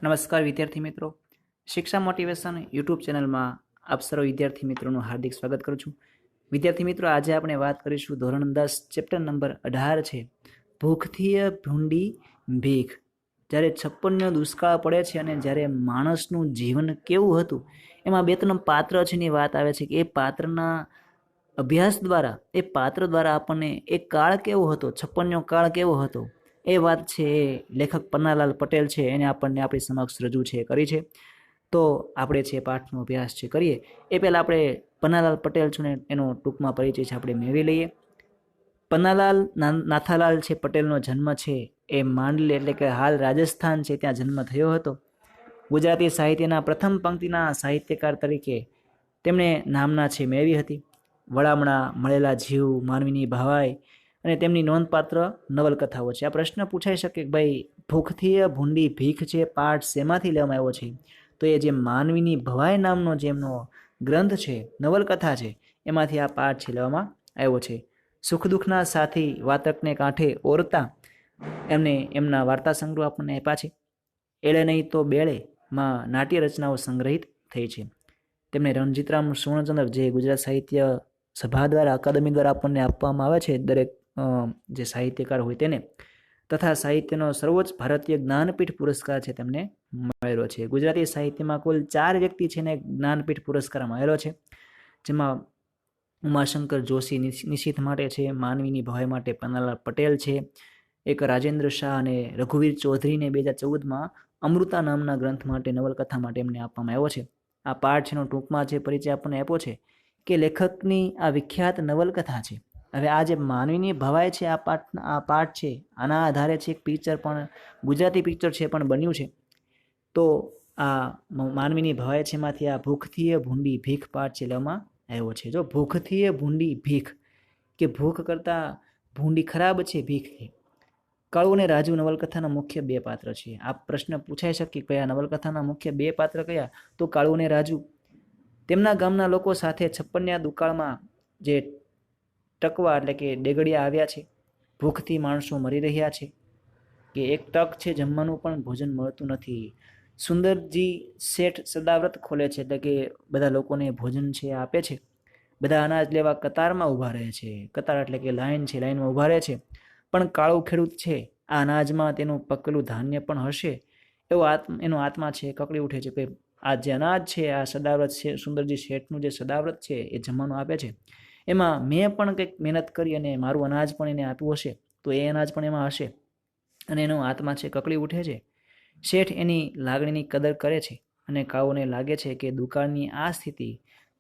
નમસ્કાર વિદ્યાર્થી મિત્રો, શિક્ષા મોટિવેશન યુટ્યુબ ચેનલમાં આપ સર્વ વિદ્યાર્થી મિત્રોનું હાર્દિક સ્વાગત કરું છું. વિદ્યાર્થી મિત્રો, આજે આપણે વાત કરીશું ધોરણ 10 ચેપ્ટર નંબર 18 છે ભૂખથી ભૂંડી ભીખ. જ્યારે 56નો દુષ્કાળ પડે છે અને જ્યારે માણસનું જીવન કેવું હતું એમાં બે ત્રણ પાત્ર છે એની વાત આવે છે કે એ પાત્રના અભ્યાસ દ્વારા એ પાત્ર દ્વારા આપણને એ કાળ કેવો હતો, 56નો કાળ કેવો હતો એ વાત છે એ લેખક પન્નાલાલ પટેલ છે એને આપણને આપણી સમક્ષ રજૂ છે કરી છે. તો આપણે છે પાઠનો અભ્યાસ છે કરીએ એ પહેલાં આપણે પન્નાલાલ પટેલ છું ને એનો ટૂંકમાં પરિચય છે આપણે મેળવી લઈએ. પન્નાલાલ નાથાલાલ છે પટેલનો જન્મ છે એ માંડલી એટલે કે હાલ રાજસ્થાન છે ત્યાં જન્મ થયો હતો. ગુજરાતી સાહિત્યના પ્રથમ પંક્તિના સાહિત્યકાર તરીકે તેમણે નામના છે મેળવી હતી. વડામણા, મળેલા જીવ, માનવીની ભવાઈ અને તેમની નોંધપાત્ર નવલકથાઓ છે. આ પ્રશ્ન પૂછાઈ શકે કે ભાઈ ભૂખથી ભૂંડી ભીખ છે પાઠ શેમાંથી લેવામાં આવ્યો છે? તો એ જે માનવીની ભવાઈ નામનો જે એમનો ગ્રંથ છે, નવલકથા છે, એમાંથી આ પાઠ છે લેવામાં આવ્યો છે. સુખ દુઃખના સાથી વાતકને કાંઠે ઓરતા એમને એમના વાર્તા સંગ્રહ આપણને આપ્યા છે. એળે નહીં તો બેળે માં નાટ્ય રચનાઓ સંગ્રહિત થઈ છે. તેમને રણજીતરામ સુવર્ણચંદ્રક જે ગુજરાત સાહિત્ય સભા દ્વારા અકાદમી દ્વારા આપણને આપવામાં આવે છે દરેક જે સાહિત્યકાર હોય તેને, તથા સાહિત્યનો સર્વોચ્ચ ભારતીય જ્ઞાનપીઠ પુરસ્કાર છે તેમને મળેલો છે. ગુજરાતી સાહિત્યમાં કુલ 4 વ્યક્તિ છે ને જ્ઞાનપીઠ પુરસ્કાર મળેલો છે, જેમાં ઉમાશંકર જોશી નિશિત માટે છે, માનવીની ભવાઈ માટે પન્નાલાલ પટેલ છે, એક રાજેન્દ્ર શાહ અને રઘુવીર ચૌધરીને 2014માં અમૃતા નામના ગ્રંથ માટે નવલકથા માટે એમને આપવામાં આવ્યો છે. આ પાઠ છે એનો ટૂંકમાં જે પરિચય આપણને આપ્યો છે કે લેખકની આ વિખ્યાત નવલકથા છે. હવે આ જે માનવીની ભવાઈ છે આ પાઠ છે આના આધારે છે એક પિક્ચર પણ ગુજરાતી પિક્ચર છે પણ બન્યું છે. તો આ માનવીની ભવાઈ છે એમાંથી આ ભૂખથી ભૂંડી ભીખ પાઠ છે લેવામાં આવ્યો છે. જો ભૂખથી ભૂંડી ભીખ કે ભૂખ કરતાં ભૂંડી ખરાબ છે ભીખથી. કાળુ અને રાજુ નવલકથાના મુખ્ય 2 પાત્ર છે. આ પ્રશ્ન પૂછાઈ શકે કે આ નવલકથાના મુખ્ય 2 પાત્ર કયા? તો કાળુ અને રાજુ તેમના ગામના લોકો સાથે 56ના દુકાળમાં જે ટકવા એટલે કે ડેગડિયા આવ્યા છે. ભૂખથી માણસો મરી રહ્યા છે કે એક ટક છે જમવાનું પણ ભોજન મળતું નથી. સુંદરજી શેઠ સદાવ્રત ખોલે છે એટલે કે બધા લોકોને ભોજન છે આપે છે. બધા અનાજ લેવા કતારમાં ઊભા રહે છે. કતાર એટલે કે લાઈન છે, લાઈનમાં ઊભા રહે છે. પણ કાળુ ખેડૂત છે આ અનાજમાં તેનું પકેલું ધાન્ય પણ હશે એવો એનો આત્મા છે કકડી ઉઠે છે કે આ જે અનાજ છે આ સદાવ્રત છે, સુંદરજી શેઠનું જે સદાવ્રત છે એ જમવાનું આપે છે એમાં મેં પણ કંઈક મહેનત કરી અને મારું અનાજ પણ એને આપ્યું હશે તો એ અનાજ પણ એમાં હશે અને એનો આત્મા છે કકડી ઉઠે છે. શેઠ એની લાગણીની કદર કરે છે અને કાળુને લાગે છે કે દુકાળની આ સ્થિતિ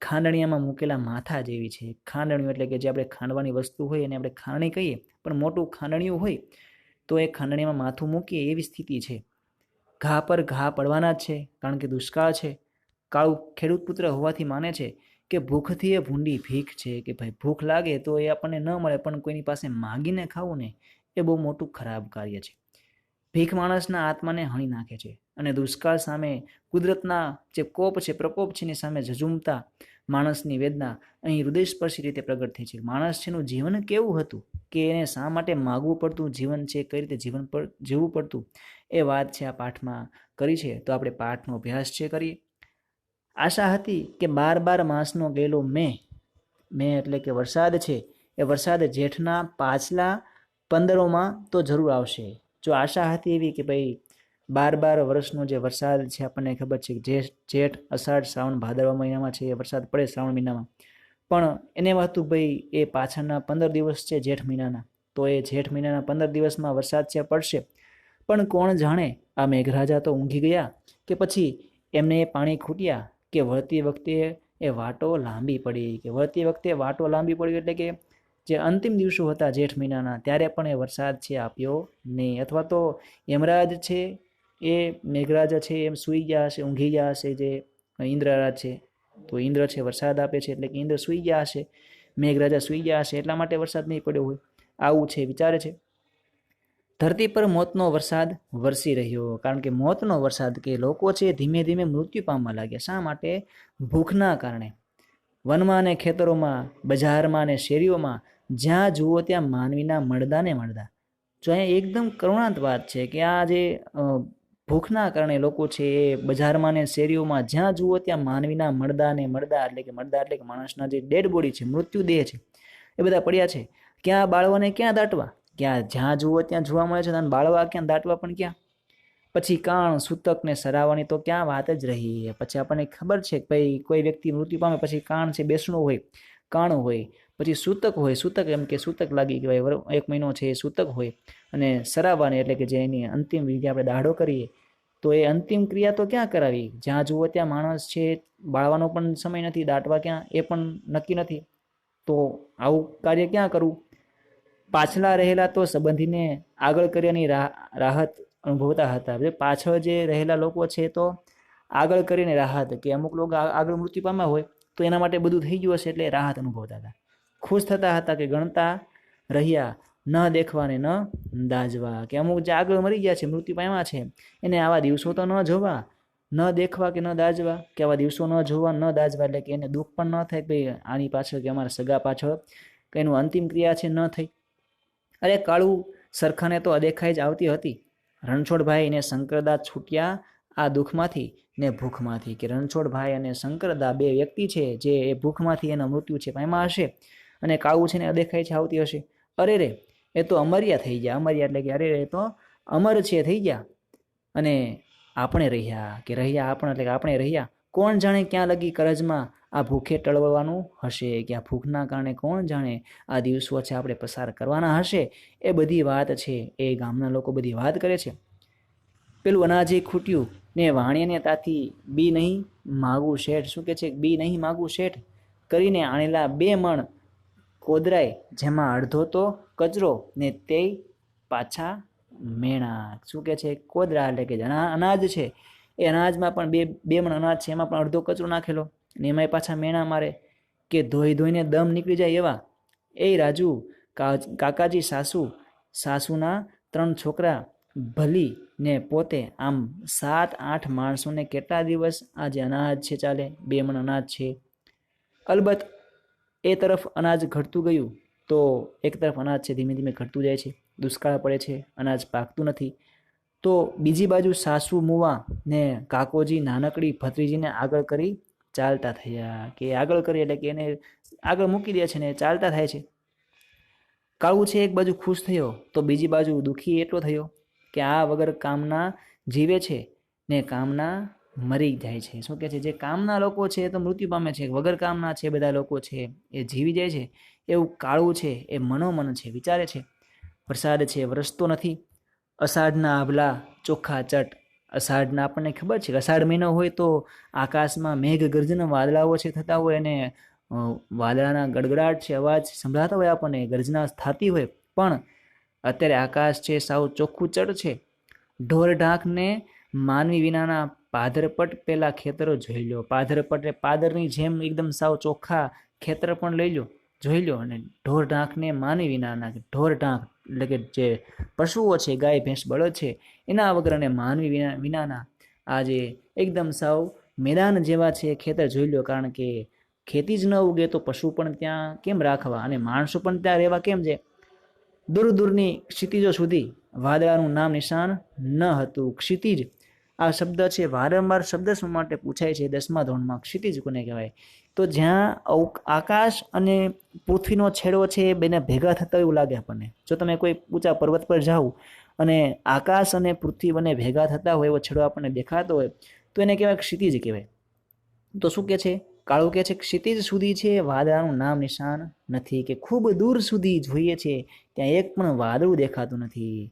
ખાંડણીયામાં મૂકેલા માથા જેવી છે. ખાંડણીયું એટલે કે જે આપણે ખાંડવાની વસ્તુ હોય એને આપણે ખાંડણી કહીએ, પણ મોટું ખાંડણીયું હોય તો એ ખાંડણીમાં માથું મૂકીએ એવી સ્થિતિ છે. ઘા પર ઘા પડવાના જ છે કારણ કે દુષ્કાળ છે. કાળુ ખેડૂત પુત્ર હોવાથી માને છે કે ભૂખથી એ ભૂંડી ભીખ છે કે ભાઈ ભૂખ લાગે તો એ આપણને ન મળે પણ કોઈની પાસે માગીને ખાવું ને એ બહુ મોટું ખરાબ કાર્ય છે. ભીખ માણસના આત્માને હણી નાખે છે અને દુષ્કાળ સામે કુદરતના જે કોપ છે, પ્રકોપ છે એની સામે ઝઝૂમતા માણસની વેદના અહીં હૃદયસ્પર્શી રીતે પ્રગટ થઈ છે. માણસ છેનું જીવન કેવું હતું કે એને શા માટે માગવું પડતું, જીવન છે કઈ રીતે જીવન પર જીવવું પડતું એ વાત છે આ પાઠમાં કરી છે. તો આપણે પાઠનો અભ્યાસ છે કરીએ. આશા હતી કે 12 માસનો ગયેલો મેં એટલે કે વરસાદ છે એ વરસાદ જેઠના પાછલા 15માં તો જરૂર આવશે. જો આશા હતી એવી કે ભાઈ 12 વર્ષનો જે વરસાદ છે આપણને ખબર છે કે જેઠ અષાઢ શ્રાવણ ભાદરવા મહિનામાં છે એ વરસાદ પડે શ્રાવણ મહિનામાં, પણ એને હતું ભાઈ એ પાછળના 15 દિવસ છે જેઠ મહિનાના, તો એ જેઠ મહિનાના 15 દિવસમાં વરસાદ છે પડશે. પણ કોણ જાણે આ મેઘરાજા તો ઊંઘી ગયા કે પછી એમને એ પાણી ખૂટ્યા કે વળતી વખતે એ વાટો લાંબી પડી એટલે કે જે અંતિમ દિવસો હતા જેઠ મહિનાના ત્યારે પણ એ વરસાદ છે આપ્યો નહીં. અથવા તો યમરાજ છે એ મેઘરાજા છે એમ સૂઈ ગયા હશે, ઊંઘી ગયા હશે. જે ઇન્દ્રરાજ છે તો ઇન્દ્ર છે વરસાદ આપે છે એટલે કે ઇન્દ્ર સૂઈ ગયા હશે, મેઘરાજા સૂઈ ગયા હશે એટલા માટે વરસાદ નહીં પડ્યો હોય, આવું છે વિચારે છે. ધરતી પર મોતનો વરસાદ વરસી રહ્યો કારણ કે મોતનો વરસાદ કે લોકો છે ધીમે ધીમે મૃત્યુ પામવા લાગ્યા. શા માટે? ભૂખના કારણે. વનમાં ને ખેતરોમાં, બજારમાં ને શેરીઓમાં જ્યાં જુઓ ત્યાં માનવીના મળદા. જો અહીંયા એકદમ કરુણાંત વાત છે કે આ જે ભૂખના કારણે લોકો છે એ બજારમાં ને શેરીઓમાં જ્યાં જુઓ ત્યાં માનવીના મળદા એટલે કે માણસના જે ડેડ બોડી છે, મૃત્યુદેહ છે, એ બધા પડ્યા છે. ક્યાં બાળવાને ક્યાં દાટવા, જ્યાં જુઓ ત્યાં જોવા મળે છે. બાળવા ક્યાં, દાટવા પણ ક્યાં. પછી કાણ, સૂતક ને સરાવાની તો ક્યાં વાત જ રહી. પછી આપણને ખબર છે કે ભાઈ કોઈ વ્યક્તિ મૃત્યુ પામે પછી કાણ છે બેસણું હોય, કાણું હોય. પછી સૂતક હોય, સૂતક એમ કે સૂતક લાગી કહેવાય, 1 મહિનો છે એ સૂતક હોય. અને સરાવાની એટલે કે જે એની અંતિમ વિધિ આપણે દાઢો કરીએ, તો એ અંતિમ ક્રિયા તો ક્યાં કરાવી? જ્યાં જુઓ ત્યાં માણસ છે, બાળવાનો પણ સમય નથી, દાટવા ક્યાં એ પણ નક્કી નથી. તો આવું કાર્ય ક્યાં કરવું? પાછલા રહેલા તો સંબંધીને આગળ કર્યાની રાહત અનુભવતા હતા. પાછળ જે રહેલા લોકો છે તો આગળ કરીને રાહત, કે અમુક લોકો આગળ મૃત્યુ પામ્યા હોય તો એના માટે બધું થઈ ગયું હશે એટલે રાહત અનુભવતા હતા. ખુશ થતા હતા કે ગણતા રહ્યા ન દેખવાને ન દાજવા, કે અમુક જે આગળ મરી ગયા છે, મૃત્યુ પામ્યા છે, એને આવા દિવસો તો ન જોવા, ન દેખવા કે ન દાજવા, કે આવા દિવસો ન જોવા ન દાજવા, એટલે કે એને દુઃખ પણ ન થાય કે આની પાછળ કે અમારા સગા પાછળ કે એનું અંતિમ ક્રિયા છે ન થઈ. અરે કાળું સરખાને તો અદેખાઈ જ આવતી હતી. રણછોડભાઈ ને શંકરદા છૂટ્યા આ દુઃખમાંથી ને ભૂખમાંથી, કે રણછોડભાઈ અને શંકરદા 2 વ્યક્તિ છે જે એ ભૂખમાંથી એના મૃત્યુ છે પામ્યા હશે, અને કાળું છે ને અદેખાઈ છે આવતી હશે. અરે રે, એ તો અમર્યા થઈ ગયા. અમર્યા એટલે કે અરે રે, તો અમર છે થઈ ગયા. અને આપણે રહ્યા, કે રહ્યા આપણે એટલે કે આપણે રહ્યા. કોણ જાણે ક્યાં લગી કરજમાં આ ભૂખે ટળવવાનું હશે, કે આ ભૂખના કારણે કોણ જાણે આ દિવસો છે આપણે પસાર કરવાના હશે. એ બધી વાત છે એ ગામના લોકો બધી વાત કરે છે. પેલું અનાજે ખૂટ્યું ને વાણિયાને તાથી બી નહીં માગું શેઠ. શું કે છે? બી નહીં માગું શેઠ કરીને આણેલા 2 મણ કોદરાય, જેમાં અડધો તો કચરો ને તે પાછા મેણા. શું કે છે? કોદરા એટલે કે અનાજ છે, એ અનાજમાં પણ બે મણ અનાજ છે, એમાં પણ અડધો કચરો નાખેલો, ને એમાંય પાછા મેણા મારે, કે ધોઈ ધોઈને દમ નીકળી જાય એવા. એ રાજુ કાકાજી સાસુના 3 છોકરા ભલી ને પોતે, આમ 7-8 માણસોને કેટલા દિવસ આ જે અનાજ છે ચાલે? 2 મણ અનાજ છે. અલબત્ત એ તરફ અનાજ ઘટતું ગયું તો એક તરફ અનાજ છે ધીમે ધીમે ઘટતું જાય છે. દુષ્કાળ પડે છે, અનાજ પાકતું નથી. તો બીજી બાજુ સાસુ મુવા ને કાકોજી નાનકડી ભત્રીજીને આગળ કરી ચાલતા થયા, કે આગળ કરી એટલે કે એને આગળ મૂકી દે છે ને ચાલતા થાય છે. કાળું છે એક બાજુ ખુશ થયો તો બીજી બાજુ દુઃખી એટલો થયો કે આ વગર કામના જીવે છે ને કામના મરી જાય છે. શું કે છે? જે કામના લોકો છે એ તો મૃત્યુ પામે છે, વગર કામના છે બધા લોકો છે એ જીવી જાય છે. એવું કાળું છે એ મનોમન છે, વિચારે છે. વરસાદ છે વરસતો નથી, અષાઢના આભલા ચોખ્ખા ચટ. અષાઢના આપણને ખબર છે કે અષાઢ મહિનો હોય તો આકાશમાં મેઘ ગર્જન વાદળાઓ છે થતા હોય, અને વાદળાના ગડગડાટ છે, અવાજ સંભળાતા હોય આપણને, ગર્જના થતી હોય. પણ અત્યારે આકાશ છે સાવ ચોખ્ખું ચડ છે. ઢોર ઢાંકને માનવી વિનાના પાધરપટ પેલા ખેતરો જોઈ લો. પાધરપટ એટલે પાદરની જેમ એકદમ સાવ ચોખ્ખા ખેતર પણ લઈ લો, જોઈ લો. અને ઢોર ઢાંકને માનવી વિનાના, ઢોર ઢાંક એટલે કે જે પશુઓ છે, ગાય ભેંસ બળદ છે, એના વગર અને માનવી વિનાના આ જે એકદમ સાવ મેદાન જેવા છે ખેતર જોઈ લો. કારણ કે ખેતી જ ન ઉગે તો પશુ પણ ત્યાં કેમ રાખવા, અને માણસો પણ ત્યાં રહેવા કેમ છે? દૂર દૂરની ક્ષિતિજો સુધી વાદળાનું નામ નિશાન ન હતું. ક્ષિતિજ આ શબ્દ છે વારંવાર શબ્દ શું માટે પૂછાય છે 10મા ધોરણમાં? ક્ષિતિજ કોને કહેવાય? તો જ્યાં આકાશ અને પૃથ્વીનો છેડો છે એ બેને ભેગા થતા એવું લાગે આપણને. જો તમે કોઈ ઊંચા પર્વત પર જાઓ અને આકાશ અને પૃથ્વી બંને ભેગા થતા હોય એવો છેડો આપણને દેખાતો હોય તો એને કહેવાય ક્ષિતિજ કહેવાય. તો શું કે છે? કાળું કે છે ક્ષિતિજ સુધી છે વાદળાનું નામ નિશાન નથી, કે ખૂબ દૂર સુધી જોઈએ છે ત્યાં એક પણ વાદળું દેખાતું નથી.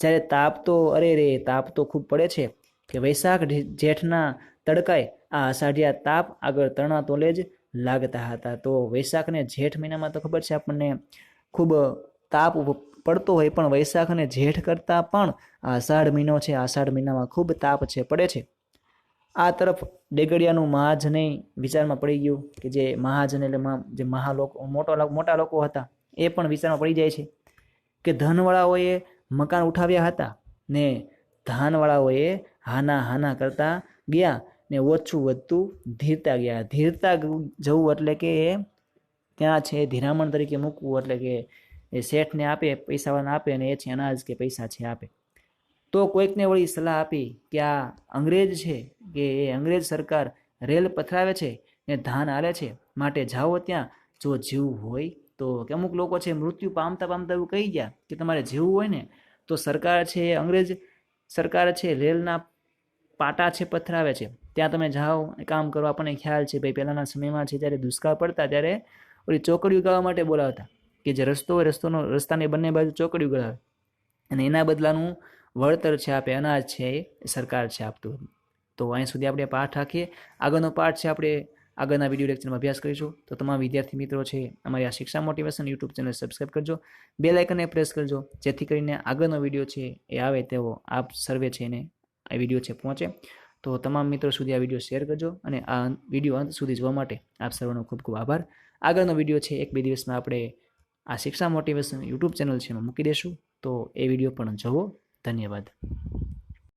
જ્યારે તાપ તો અરે રે તાપ તો ખૂબ પડે છે, કે વૈશાખ જેઠના તડકાય આ અષાઢિયા તાપ આગળ તરણા તોલે જ લાગતા હતા. તો વૈશાખ અને જેઠ મહિનામાં તો ખબર છે આપણને ખૂબ તાપ પડતો હોય, પણ વૈશાખ અને જેઠ કરતાં પણ આ અષાઢ મહિનો છે, અષાઢ મહિનામાં ખૂબ તાપ છે પડે છે. આ તરફ ડેગડિયાનું મહાજને વિચારમાં પડી ગયું, કે જે મહાજન એટલે જે મોટા લોકો હતા એ પણ વિચારમાં પડી જાય છે કે ધનવાળાઓએ મકાન ઉઠાવ્યા હતા ને ધાનવાળાઓએ હાના કરતા ગયા ને ઓછું વધતું ધીરતા ગયા. ધીરતા જવું એટલે કે ત્યાં છે ધીરામણ તરીકે મૂકવું, એટલે કે એ શેઠને આપે, પૈસાવાળાને આપે, અને એ છે અનાજ કે પૈસા છે આપે. તો કોઈકને વળી સલાહ આપી કે આ અંગ્રેજ છે કે એ અંગ્રેજ સરકાર રેલ પથરાવે છે ને ધાન આલે છે, માટે જાઓ ત્યાં જો જીવવું હોય તો. કે અમુક લોકો છે મૃત્યુ પામતા પામતા એવું કહી ગયા કે તમારે જીવવું હોય ને તો સરકાર છે, અંગ્રેજ સરકાર છે રેલના પાટા છે પથરાવે છે, ત્યાં તમે જાઓ કામ કરો. આપણને ખ્યાલ છે ભાઈ પહેલાના સમયમાં છે જ્યારે દુષ્કાળ પડતા ત્યારે ઓલી ચોકડીઓ ગાવા માટે બોલાવતા કે જે રસ્તો હોય રસ્તાની બંને બાજુ ચોકડીઓ ગળાવે અને એના બદલાનું વળતર છે આપે, અનાજ છે એ સરકાર છે આપતું હતું. તો અહીં સુધી આપણે પાઠ રાખીએ. આગળનો પાઠ છે આપણે આગળના વિડીયો લેક્ચરમાં અભ્યાસ કરીશું. તો તમામ વિદ્યાર્થી મિત્રો છે અમારી આ શિક્ષા મોટિવેશન યુટ્યુબ ચેનલ સબસ્ક્રાઈબ કરજો, બેલ આઇકનને પ્રેસ કરજો, જેથી કરીને આગળનો વિડીયો છે એ આવે તેવો આપ સર્વે છે એને આ વિડીયો છે પહોંચે. તો તમામ મિત્રો સુધી આ વિડીયો શેર કરજો અને આ વિડીયો અંત સુધી જોવા માટે આપ સર્વનો ખૂબ ખૂબ આભાર. આગળનો વિડીયો છે 1-2 દિવસમાં આપણે આ શિક્ષા મોટિવેશન યુટ્યુબ ચેનલ છે એમાં મૂકી દેશું, તો એ વિડીયો પણ જોવો. ધન્યવાદ.